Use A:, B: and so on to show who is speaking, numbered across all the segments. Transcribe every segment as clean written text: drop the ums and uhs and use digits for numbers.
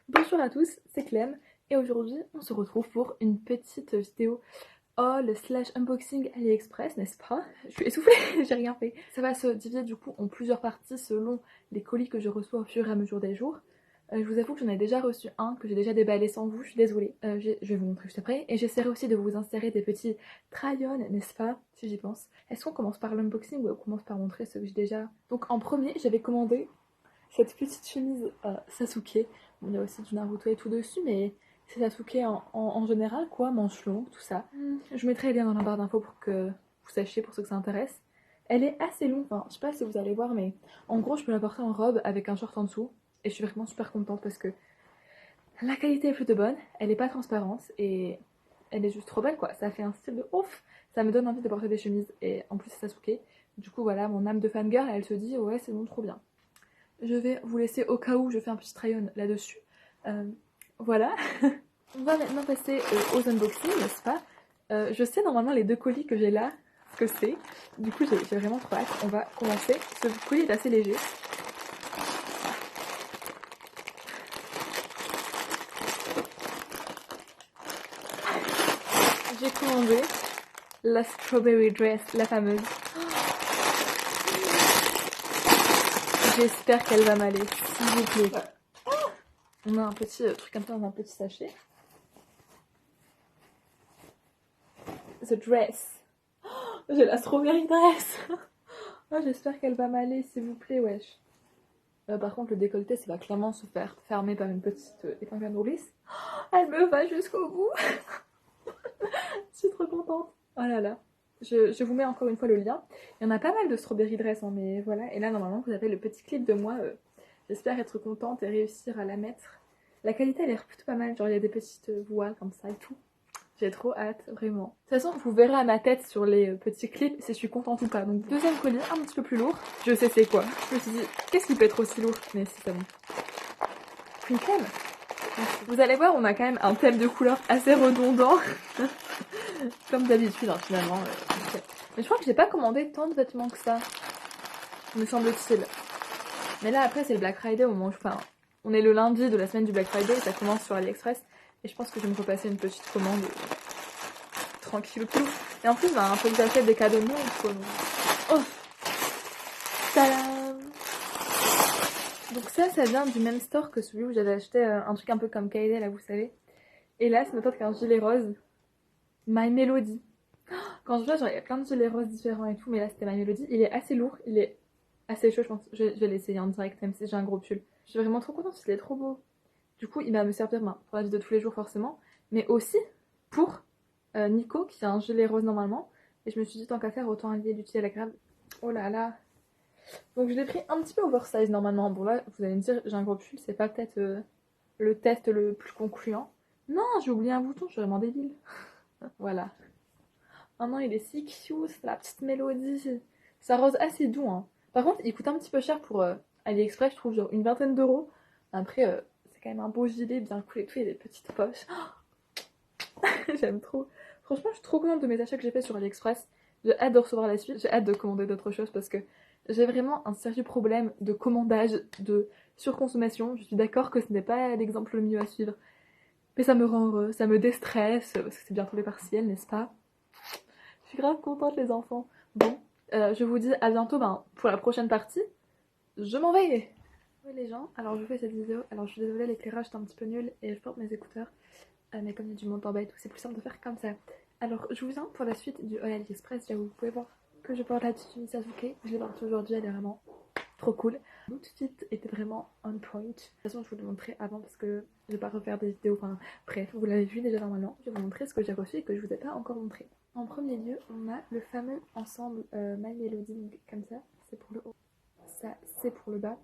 A: Bonjour à tous, c'est Clem et aujourd'hui on se retrouve pour une petite vidéo haul slash unboxing AliExpress, n'est-ce pas? Je suis essoufflée, j'ai rien fait. Ça va se diviser du coup en plusieurs parties selon les colis que je reçois au fur et à mesure des jours. Je vous avoue que j'en ai déjà reçu un, que j'ai déjà déballé sans vous, je suis désolée. Je vais vous montrer juste après. Et j'essaierai aussi de vous insérer des petits try-on, n'est-ce pas? Si j'y pense. Est-ce qu'on commence par l'unboxing ou on commence par montrer ce que j'ai déjà? Donc en premier, j'avais commandé cette petite chemise Sasuke. Bon, il y a aussi du Naruto et tout dessus, mais c'est Sasuke en général, quoi, manche longue, tout ça. Je mettrai les liens dans la barre d'infos pour que vous sachiez, pour ceux que ça intéresse. Elle est assez longue, enfin, je sais pas si vous allez voir, mais en gros, je peux la porter en robe avec un short en dessous. Et je suis vraiment super contente parce que la qualité est plutôt bonne, elle est pas transparente et elle est juste trop belle, quoi. Ça fait un style de ouf. Ça me donne envie de porter des chemises et en plus c'est Sasuke. Du coup, voilà, mon âme de fangirl, elle se dit, ouais, c'est bon, trop bien. Je vais vous laisser au cas où je fais un petit try-on là-dessus. Euh, voilà. On va maintenant passer aux unboxings, n'est-ce pas? Je sais normalement les deux colis que j'ai là, ce que c'est. Du coup, j'ai vraiment trop hâte. On va commencer. Ce colis est assez léger. J'ai commandé la Strawberry Dress, la fameuse. J'espère qu'elle va m'aller, s'il vous plaît. On a un petit truc comme ça dans un petit sachet. The dress. J'ai la Strawberry Dress. Oh, j'espère qu'elle va m'aller, s'il vous plaît, wesh. Par contre, le décolleté, ça va clairement se faire fermer par une petite épingle à nourrice. Elle me va jusqu'au bout. Je suis trop contente. Oh là là. Je vous mets encore une fois le lien. Il y en a pas mal de strawberry dress, hein, mais voilà. Et là, normalement, vous avez le petit clip de moi. J'espère être contente et réussir à la mettre. La qualité, elle a l'air plutôt pas mal. Genre, il y a des petites voiles comme ça et tout. J'ai trop hâte, vraiment. De toute façon, vous verrez à ma tête sur les petits clips si je suis contente ou pas. Donc, deuxième colis, un petit peu plus lourd. Je sais c'est quoi. Je me suis dit, qu'est-ce qui peut être aussi lourd? Mais si, c'est bon. Une crème. Vous allez voir, on a quand même un thème de couleur assez redondant. Comme d'habitude, hein, finalement. Mais je crois que j'ai pas commandé tant de vêtements que ça, me semble-t-il. Mais là, après, c'est le Black Friday au moment où enfin, on est le lundi de la semaine du Black Friday, ça commence sur AliExpress. Et je pense que je vais me repasser une petite commande tranquille. Et en plus, bah, un peu que j'achète des cadeaux de Noël, quoi. Oh, tadam! Donc ça vient du même store que celui où j'avais acheté un truc un peu comme Kaede, là, vous savez. Et là, c'est notre autre qu'un gilet rose. My Melody. Quand je vois, genre, il y a plein de gilets roses différents et tout, mais là, c'était My Melody. Il est assez lourd, il est assez chaud, je pense. Je vais l'essayer en direct, même si j'ai un gros pull. Je suis vraiment trop contente, il est trop beau. Du coup, il va me servir pour la vie de tous les jours, forcément, mais aussi pour Nico, qui a un gilet rose normalement. Et je me suis dit, tant qu'à faire, autant allier l'utile à l'agréable. Oh là là. Donc, je l'ai pris un petit peu oversize normalement. Bon, là, vous allez me dire, j'ai un gros pull, c'est pas peut-être le test le plus concluant. Non, j'ai oublié un bouton, je suis vraiment débile. Voilà. Oh non, il est si cute, la petite mélodie. Ça rose assez doux, hein. Par contre, il coûte un petit peu cher pour AliExpress, je trouve, genre une vingtaine d'euros. Après, c'est quand même un beau gilet, bien cool et tout, il y a des petites poches. J'aime trop. Franchement, je suis trop contente de mes achats que j'ai fait sur AliExpress. J'ai hâte de recevoir la suite, j'ai hâte de commander d'autres choses parce que j'ai vraiment un sérieux problème de commandage, de surconsommation. Je suis d'accord que ce n'est pas l'exemple le mieux à suivre, mais ça me rend heureux, ça me déstresse, parce que c'est bientôt les partiels, n'est-ce pas? Je suis grave contente, les enfants. Bon, je vous dis à bientôt pour la prochaine partie. Je m'en vais. Oui, les gens, alors je fais cette vidéo. Alors je suis désolée, l'éclairage est un petit peu nul et je porte mes écouteurs. Mais comme il y a du monde en bas et tout, c'est plus simple de faire comme ça. Alors je vous viens pour la suite du Haul AliExpress. Vous pouvez voir que je porte la tenue Sasuke. Je l'ai portée aujourd'hui, elle est vraiment trop cool. L'outfit était vraiment on point. De toute façon, je vous le montrer avant parce que je vais pas refaire des vidéos. Enfin, bref, vous l'avez vu déjà normalement. Je vais vous montrer ce que j'ai reçu et que je vous ai pas encore montré. En premier lieu, on a le fameux ensemble My Melody, comme ça. C'est pour le haut, ça c'est pour le bas.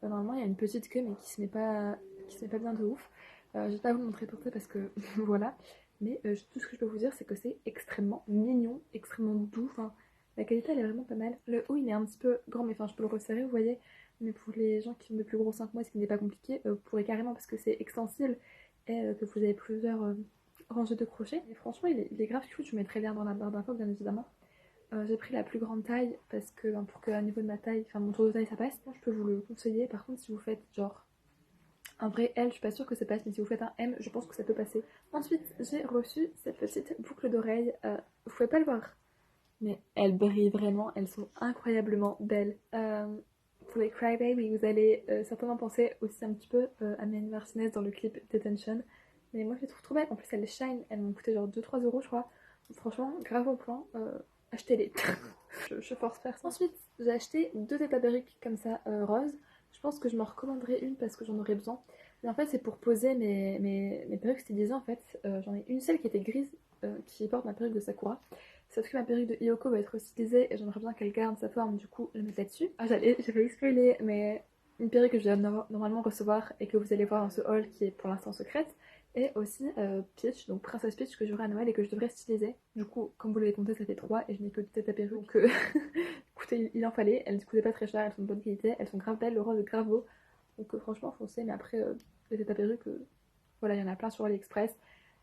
A: Normalement, il y a une petite queue, mais qui se met pas bien de ouf. Je vais pas vous le montrer pour ça parce que voilà. Mais tout ce que je peux vous dire, c'est que c'est extrêmement mignon, extrêmement doux. Enfin, la qualité, elle est vraiment pas mal. Le haut, il est un petit peu grand, mais enfin, je peux le resserrer, vous voyez. Mais pour les gens qui ont de plus gros 5 mois, ce qui n'est pas compliqué, vous pourrez carrément, parce que c'est extensible et que vous avez plusieurs rangées de crochets. Et franchement, il est grave cute. Je vous mettrai lien dans la barre d'infos, bien évidemment. J'ai pris la plus grande taille parce que pour qu'à niveau de ma taille, enfin mon tour de taille ça passe. Je peux vous le conseiller. Par contre, si vous faites genre En vrai, L, je suis pas sûre que ça passe, mais si vous faites un M, je pense que ça peut passer. Ensuite, j'ai reçu cette petite boucle d'oreille. Vous pouvez pas le voir, mais elles brillent vraiment, elles sont incroyablement belles. Pour les Crybaby, vous allez certainement penser aussi un petit peu à Mélanie Martinez dans le clip Detention. Mais moi je les trouve trop belles, en plus elles shine, elles m'ont coûté genre 2-3 € je crois. Donc, franchement, grave au point, achetez-les. je force personne. Ensuite, j'ai acheté 2 têtes à perruque comme ça, roses. Je pense que je m'en recommanderai une parce que j'en aurais besoin. Mais en fait, c'est pour poser mes perruques stylisées en fait. J'en ai une seule qui était grise, qui porte ma perruque de Sakura. Sauf que ma perruque de Hyoko va être stylisée et j'aimerais bien qu'elle garde sa forme, du coup, je vais mettre là-dessus. Ah, j'ai failli spoiler, mais une perruque que je vais normalement recevoir et que vous allez voir dans ce haul qui est pour l'instant secrète. Et aussi Peach, donc Princesse Peach que j'aurai à Noël et que je devrais styliser. Du coup, comme vous l'avez compté, ça fait 3 et je n'ai que 2 têtes à perruque. Donc, écoutez, il en fallait. Elles ne coûtaient pas très cher, elles sont de bonne qualité, elles sont grave belles, le rose est grave beau. Donc, franchement, foncez. Mais après, les têtes à perruque, voilà, il y en a plein sur AliExpress.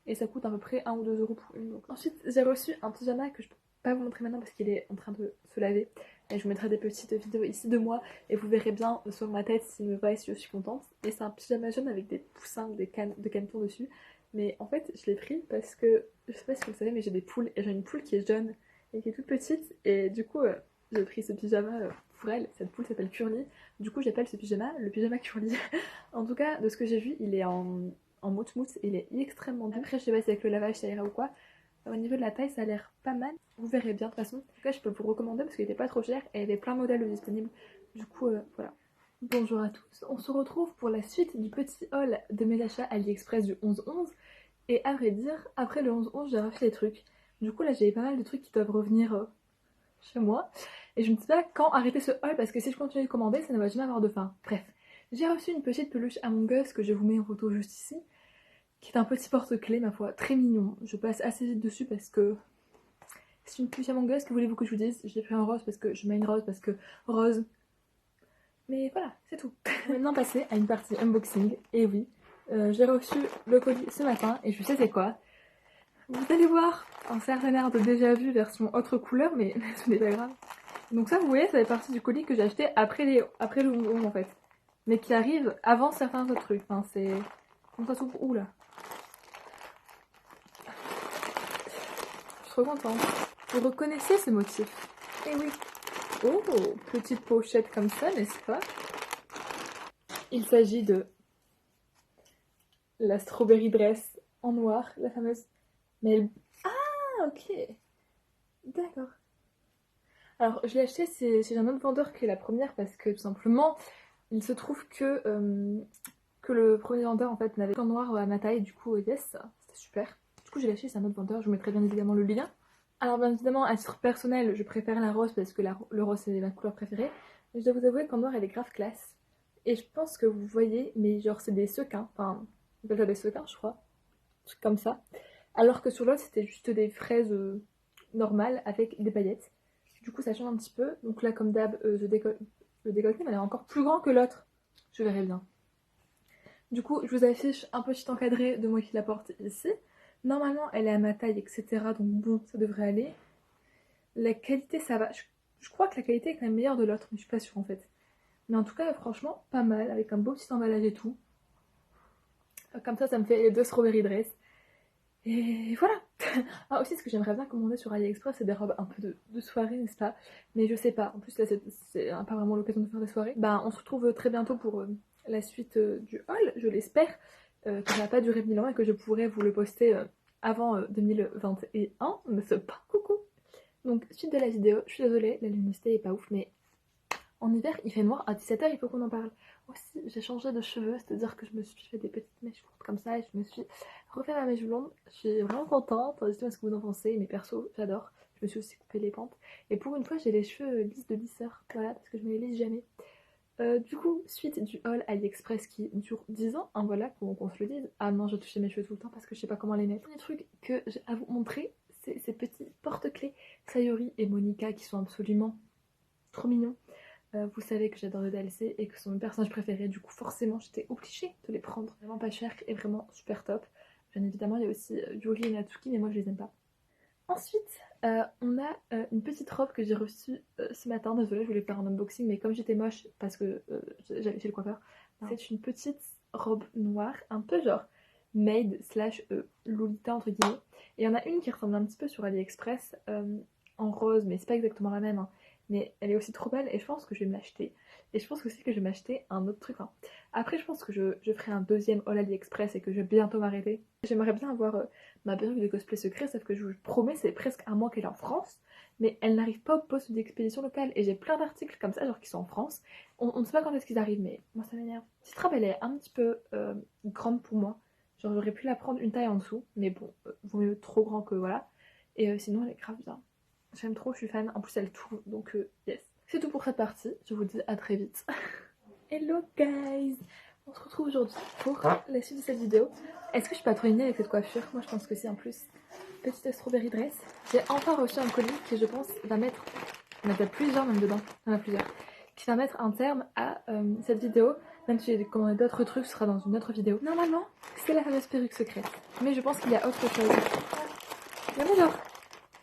A: Et ça coûte à peu près 1 ou 2 € pour une. Donc. Ensuite, j'ai reçu un pyjama que je peux pas vous montrer maintenant parce qu'il est en train de se laver. Et je vous mettrai des petites vidéos ici de moi et vous verrez bien sur ma tête s'il me va et si je suis contente. Et c'est un pyjama jaune avec des poussins ou des cannes de caneton dessus. Mais en fait, je l'ai pris parce que, je sais pas si vous le savez, mais j'ai des poules. Et j'ai une poule qui est jaune et qui est toute petite. Et du coup, j'ai pris ce pyjama pour elle. Cette poule s'appelle Curly. Du coup, j'appelle ce pyjama le pyjama Curly. En tout cas, de ce que j'ai vu, il est en mousse-mousse et il est extrêmement doux. Après, je sais pas si avec le lavage ça ira ou quoi. Au niveau de la taille, ça a l'air pas mal. Vous verrez bien de toute façon. En tout cas, je peux vous le recommander parce qu'il était pas trop cher et il y avait plein de modèles disponibles. Du coup, voilà. Bonjour à tous. On se retrouve pour la suite du petit haul de mes achats AliExpress du 11-11. Et à vrai dire, après le 11-11, j'ai raflé des trucs. Du coup, là, j'ai pas mal de trucs qui doivent revenir chez moi. Et je ne sais pas quand arrêter ce haul parce que si je continue de commander, ça ne va jamais avoir de fin. Bref, j'ai reçu une petite peluche Among Us que je vous mets en photo juste ici, qui est un petit porte-clés, ma foi, très mignon. Je passe assez vite dessus parce que c'est une peluche Among Us, que voulez-vous que je vous dise? Je l'ai pris en rose parce que je mets une rose parce que rose. Mais voilà, c'est tout. On va maintenant passer à une partie unboxing. Et oui, j'ai reçu le colis ce matin et je sais c'est quoi. Vous allez voir un certain air de déjà vu version autre couleur, mais ce n'est pas grave. Donc ça, vous voyez, ça fait partie du colis que j'ai acheté après le 11 en fait. Mais qui arrive avant certains autres trucs. Enfin, c'est... Comment ça s'ouvre? Ouh là. Je suis trop contente. Vous reconnaissez ce motif? Eh oui. Oh, petite pochette comme ça, n'est-ce pas? Il s'agit de la Strawberry Dress en noir, la fameuse... Mais elle... Ah, ok. D'accord. Alors, je l'ai acheté chez un autre vendeur que la première parce que tout simplement, il se trouve que le premier vendeur en fait n'avait qu'en noir à ma taille, du coup, yes, c'était super. Du coup, j'ai lâché chez un autre vendeur, je vous mettrai bien évidemment le lien. Alors, bien évidemment, à titre personnel, je préfère la rose parce que le rose c'est ma couleur préférée. Mais je dois vous avouer qu'en noir, elle est grave classe. Et je pense que vous voyez, mais genre, c'est des sequins, enfin, on appelle ça des sequins, je crois, un truc comme ça. Alors que sur l'autre, c'était juste des fraises normales avec des paillettes. Du coup, ça change un petit peu. Donc là, comme d'hab, le décolleté, mais elle est encore plus grand que l'autre. Je verrai bien. Du coup, je vous affiche un petit encadré de moi qui la porte ici. Normalement, elle est à ma taille, etc. Donc bon, ça devrait aller. La qualité, ça va. Je crois que la qualité est quand même meilleure de l'autre, mais je suis pas sûre en fait. Mais en tout cas, franchement, pas mal, avec un beau petit emballage et tout. Comme ça me fait les 2 strawberry dress. Et voilà. Ah, aussi, ce que j'aimerais bien commander sur AliExpress, c'est des robes un peu de soirée, n'est-ce pas? Mais je sais pas. En plus, là, c'est pas vraiment l'occasion de faire des soirées. Bah, on se retrouve très bientôt pour la suite du haul, je l'espère. Que ça va pas durer 1000 ans et que je pourrai vous le poster avant 2021. Mais c'est pas coucou. Donc, suite de la vidéo, je suis désolée, la luminosité est pas ouf, mais en hiver, il fait noir à 17h, il faut qu'on en parle. Aussi, j'ai changé de cheveux, c'est-à-dire que je me suis fait des petites mèches courtes comme ça et je me suis refait ma mèche blonde. Je suis vraiment contente, dites-moi ce que vous en pensez, mais perso, j'adore. Je me suis aussi coupé les pentes. Et pour une fois, j'ai les cheveux lisses de lisseur, voilà, parce que je me les lisse jamais. Du coup, suite du haul AliExpress qui dure 10 ans, hein, voilà, qu'on se le dise. Ah non, je touchais mes cheveux tout le temps parce que je sais pas comment les mettre. Le premier truc que j'ai à vous montrer, c'est ces petits porte-clés Sayori et Monica qui sont absolument trop mignons. Vous savez que j'adore le DLC et que ce sont mes personnages préférés, du coup forcément j'étais obligée de les prendre. Vraiment pas cher et vraiment super top. Bien évidemment il y a aussi Yuri et Natsuki, mais moi je les aime pas. Ensuite on a une petite robe que j'ai reçue ce matin. Désolée, je voulais faire un unboxing mais comme j'étais moche parce que j'allais chez le coiffeur, c'est une petite robes noires, un peu genre maid slash Lolita entre guillemets. Et il y en a une qui ressemble un petit peu sur AliExpress en rose, mais c'est pas exactement la même, hein. Mais elle est aussi trop belle et je pense que je vais me l'acheter. Et je pense aussi que je vais m'acheter un autre truc, hein. Après je pense que je ferai un deuxième haul AliExpress et que je vais bientôt m'arrêter. J'aimerais bien avoir ma perruque de cosplay secret, sauf que je vous promets c'est presque un mois qu'elle est en France. Mais elle n'arrive pas au poste d'expédition locale. Et j'ai plein d'articles comme ça, genre qui sont en France. On ne sait pas quand est-ce qu'ils arrivent, mais moi ça m'énerve. Cette robe elle est un petit peu grande pour moi. Genre j'aurais pu la prendre une taille en dessous, mais bon, vaut mieux trop grand que voilà. Et sinon elle est grave bien. J'aime trop, je suis fan. En plus elle tourne, donc yes. C'est tout pour cette partie. Je vous dis à très vite. Hello guys! On se retrouve aujourd'hui pour la suite de cette vidéo. Est-ce que je suis pas trop énervée avec cette coiffure? Moi je pense que si en plus. Petite strawberry dress. J'ai enfin reçu un colis qui je pense va mettre, il y en a peut-être plusieurs même dedans, il y en a plusieurs, qui va mettre un terme à cette vidéo. Même si j'ai commandé d'autres trucs, ce sera dans une autre vidéo. Normalement, c'est la fameuse perruque secrète. Mais je pense qu'il y a autre chose. Mais alors,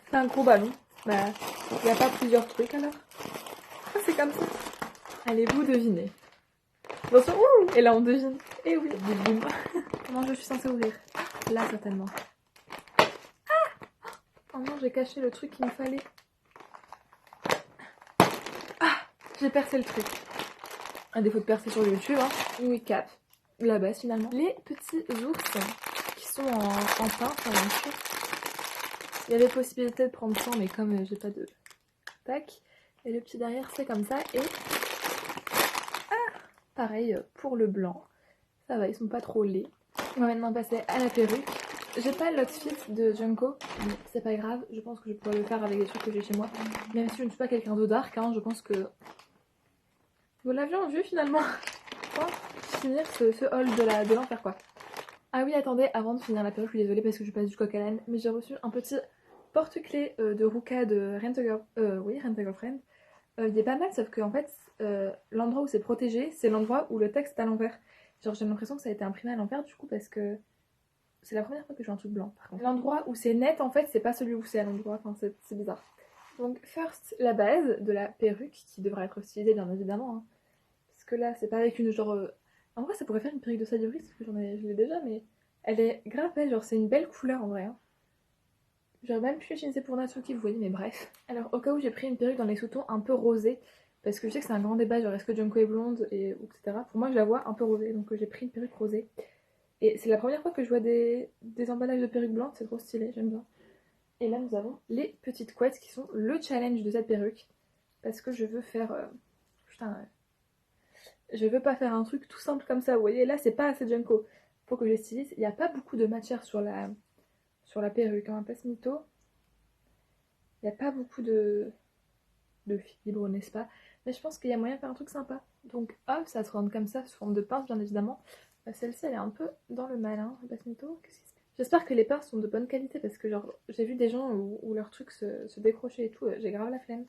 A: c'est un gros ballon. Bah, il n'y a pas plusieurs trucs alors. Ah, c'est comme ça. Allez, vous devinez. Attention, ouh, et là on devine. Et oui, boum boum. Comment je suis censée ouvrir? Là certainement. Oh non, j'ai caché le truc qu'il me fallait. Ah, j'ai percé le truc. À défaut de percer sur YouTube, hein. Oui, cap. La base finalement. Les petits ours qui sont en pain, enfin bien sûr. Il y avait possibilité de prendre 100, mais comme j'ai pas de tac. Et le petit derrière, c'est comme ça. Et pareil pour le blanc. Ça va, ils sont pas trop laids. On va maintenant passer à la perruque. J'ai pas l'outfit de Junko, mais c'est pas grave. Je pense que je pourrais le faire avec des trucs que j'ai chez moi. Même si je ne suis pas quelqu'un de dark, hein, je pense que vous l'avez en vue finalement. Pour finir ce haul de l'enfer quoi. Ah oui, attendez, avant de finir la perruque, je suis désolée parce que je passe du coq à l'âne, mais j'ai reçu un petit porte-clés de Ruka de Rent a Girlfriend. Il est pas mal, sauf que en fait, l'endroit où c'est protégé, c'est l'endroit où le texte est à l'envers. Genre, j'ai l'impression que ça a été imprimé à l'envers du coup parce que c'est la première fois que je vois un truc blanc par contre. L'endroit où c'est net, en fait, c'est pas celui où c'est à l'endroit, enfin, c'est bizarre. Donc, first, la base de la perruque qui devrait être stylisée bien évidemment, hein. Parce que là, c'est pas avec une genre. En vrai, ça pourrait faire une perruque de Sadioris, parce que je l'ai déjà, mais elle est grave belle, genre c'est une belle couleur en vrai, hein. J'aurais même pu l'utiliser pour Natsuki, vous voyez, mais bref. Alors, au cas où j'ai pris une perruque dans les sous-tons un peu rosés, parce que je sais que c'est un grand débat, genre est-ce que Junko est blonde, etc. Pour moi, je la vois un peu rosée, donc j'ai pris une perruque rosée. Et c'est la première fois que je vois des emballages de perruques blanches, c'est trop stylé, j'aime bien. Et là, nous avons les petites couettes qui sont le challenge de cette perruque, parce que je veux faire. Putain, je veux pas faire un truc tout simple comme ça, vous voyez, là c'est pas assez Junko. Faut que je stylise. Il n'y a pas beaucoup de matière sur la perruque, hein, pas ce mytho. Il n'y a pas beaucoup de fibres, n'est-ce pas? Mais je pense qu'il y a moyen de faire un truc sympa. Donc hop, ça se rend comme ça, sous forme de pince bien évidemment. Celle-ci elle est un peu dans le malin, pas ce mytho. Qu'est-ce qui se passe? J'espère que les pinces sont de bonne qualité parce que genre j'ai vu des gens où leurs trucs se décrochaient et tout, j'ai grave la flemme.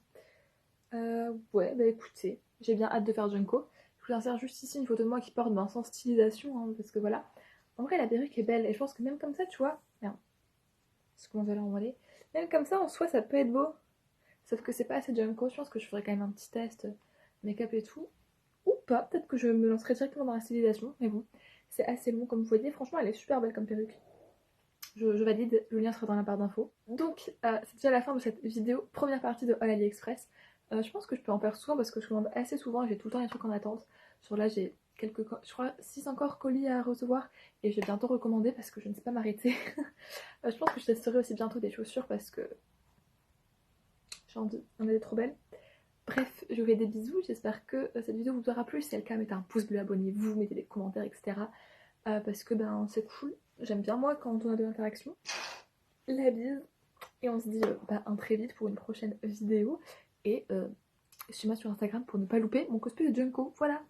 A: Ouais, bah écoutez, j'ai bien hâte de faire Junko. Je vous insère juste ici une photo de moi qui porte sans stylisation, hein, parce que voilà. En vrai, la perruque est belle, et je pense que même comme ça, tu vois, merde, c'est comment je vais la renvoyer. Même comme ça, en soi, ça peut être beau. Sauf que c'est pas assez Junko, je pense que je ferai quand même un petit test make-up et tout. Ou pas, peut-être que je me lancerai directement dans la stylisation, mais bon, c'est assez long comme vous voyez. Franchement, elle est super belle comme perruque. Je valide, le lien sera dans la barre d'infos. Donc, c'est déjà la fin de cette vidéo, première partie de All AliExpress. Je pense que je peux en faire souvent parce que je commande assez souvent et j'ai tout le temps des trucs en attente. Sur là, j'ai je crois 6 encore colis à recevoir et je vais bientôt recommander parce que je ne sais pas m'arrêter. Je pense que je testerai aussi bientôt des chaussures parce que j'ai envie, on est trop belles. Bref, je vous fais des bisous, j'espère que cette vidéo vous aura plu. Si c'est le cas, mettez un pouce bleu, abonnez-vous, mettez des commentaires, etc. Parce que ben c'est cool, j'aime bien moi quand on a de l'interaction. La bise, et on se dit à très vite pour une prochaine vidéo. Et suis-moi sur Instagram pour ne pas louper mon cosplay de Junko. Voilà.